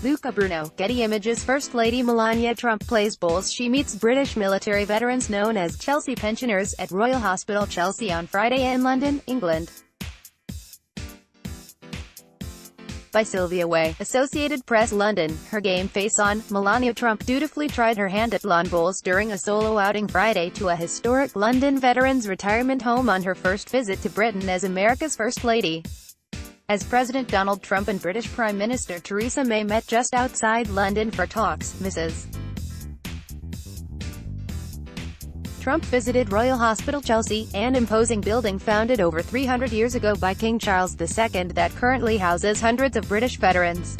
Luca Bruno, Getty Images. First Lady Melania Trump plays bowls. She meets British military veterans known as Chelsea pensioners at Royal Hospital Chelsea on Friday in London, England. By Sylvia Way, Associated Press, London. Her game face on, Melania Trump dutifully tried her hand at lawn bowls during a solo outing Friday to a historic London veterans' retirement home on her first visit to Britain as America's First Lady. As President Donald Trump and British Prime Minister Theresa May met just outside London for talks, Mrs. Trump visited Royal Hospital Chelsea, an imposing building founded over 300 years ago by King Charles II that currently houses hundreds of British veterans.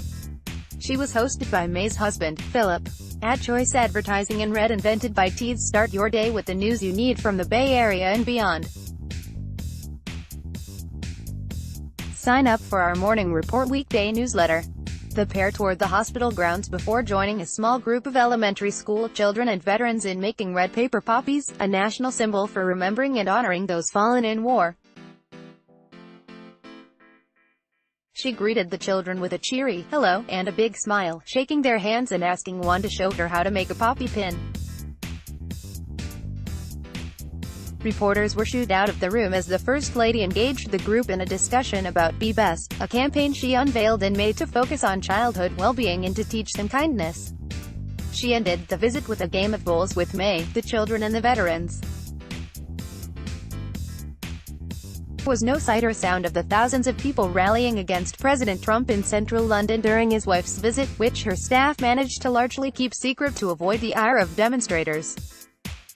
She was hosted by May's husband, Philip. Ad Choice Advertising and Red invented by Tees. Start your day with the news you need from the Bay Area and beyond. Sign up for our Morning Report weekday newsletter. The pair toured the hospital grounds before joining a small group of elementary school children and veterans in making red paper poppies, a national symbol for remembering and honoring those fallen in war. She greeted the children with a cheery hello and a big smile, shaking their hands and asking one to show her how to make a poppy pin. Reporters were shooed out of the room as the First Lady engaged the group in a discussion about Be Best, a campaign she unveiled in May to focus on childhood well-being and to teach them kindness. She ended the visit with a game of bowls with May, the children and the veterans. There was no sight or sound of the thousands of people rallying against President Trump in central London during his wife's visit, which her staff managed to largely keep secret to avoid the ire of demonstrators.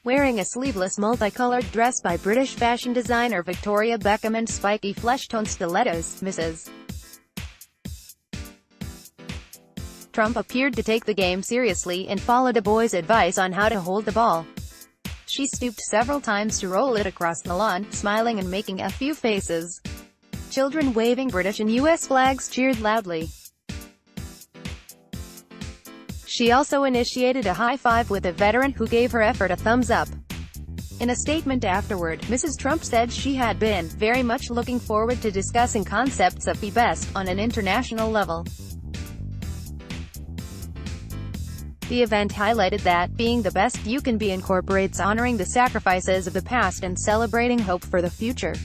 Wearing a sleeveless multicolored dress by British fashion designer Victoria Beckham and spiky flesh-tone stilettos, Mrs. Trump appeared to take the game seriously and followed a boy's advice on how to hold the ball. She stooped several times to roll it across the lawn, smiling and making a few faces. Children waving British and U.S. flags cheered loudly. She also initiated a high-five with a veteran who gave her effort a thumbs up. In a statement afterward, Mrs. Trump said she had been very much looking forward to discussing concepts of Be Best on an international level. The event highlighted that being the best you can be incorporates honoring the sacrifices of the past and celebrating hope for the future.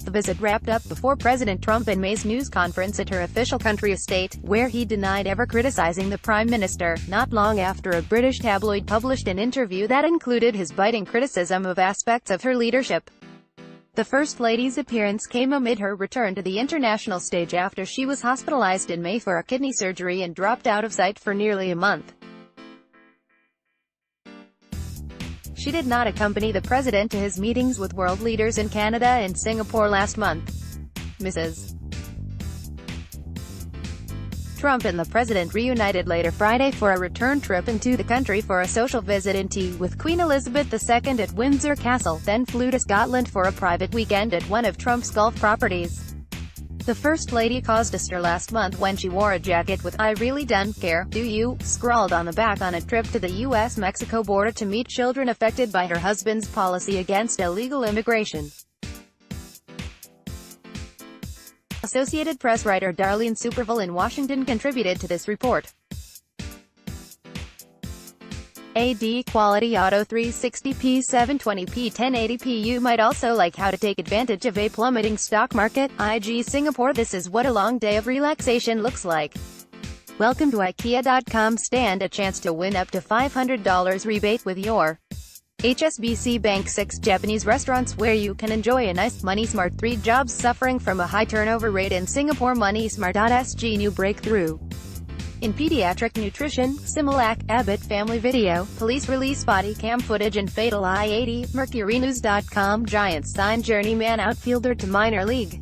The visit wrapped up before President Trump and May's news conference at her official country estate, where he denied ever criticizing the Prime Minister, not long after a British tabloid published an interview that included his biting criticism of aspects of her leadership. The First Lady's appearance came amid her return to the international stage after she was hospitalized in May for a kidney surgery and dropped out of sight for nearly a month. She did not accompany the president to his meetings with world leaders in Canada and Singapore last month. Mrs. Trump and the president reunited later Friday for a return trip into the country for a social visit and tea with Queen Elizabeth II at Windsor Castle, then flew to Scotland for a private weekend at one of Trump's golf properties. The First Lady caused a stir last month when she wore a jacket with "I really don't care, do you?" scrawled on the back on a trip to the U.S.-Mexico border to meet children affected by her husband's policy against illegal immigration. Associated Press writer Darlene Superville in Washington contributed to this report. AD Quality Auto 360p 720p 1080p. You might also like how to take advantage of a plummeting stock market. IG Singapore. This is what a long day of relaxation looks like. Welcome to IKEA.com. Stand a chance to win up to $500 rebate with your HSBC Bank. 6 Japanese restaurants where you can enjoy a nice Money Smart. 3 jobs suffering from a high turnover rate in Singapore. Money Smart.sg new breakthrough in pediatric nutrition. Similac, Abbott Family Video, police release body cam footage and fatal I-80. MercuryNews.com. Giants sign journeyman outfielder to minor league.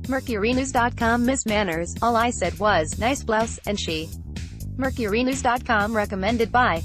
MercuryNews.com. Miss Manners, all I said was, nice blouse, and she. MercuryNews.com recommended by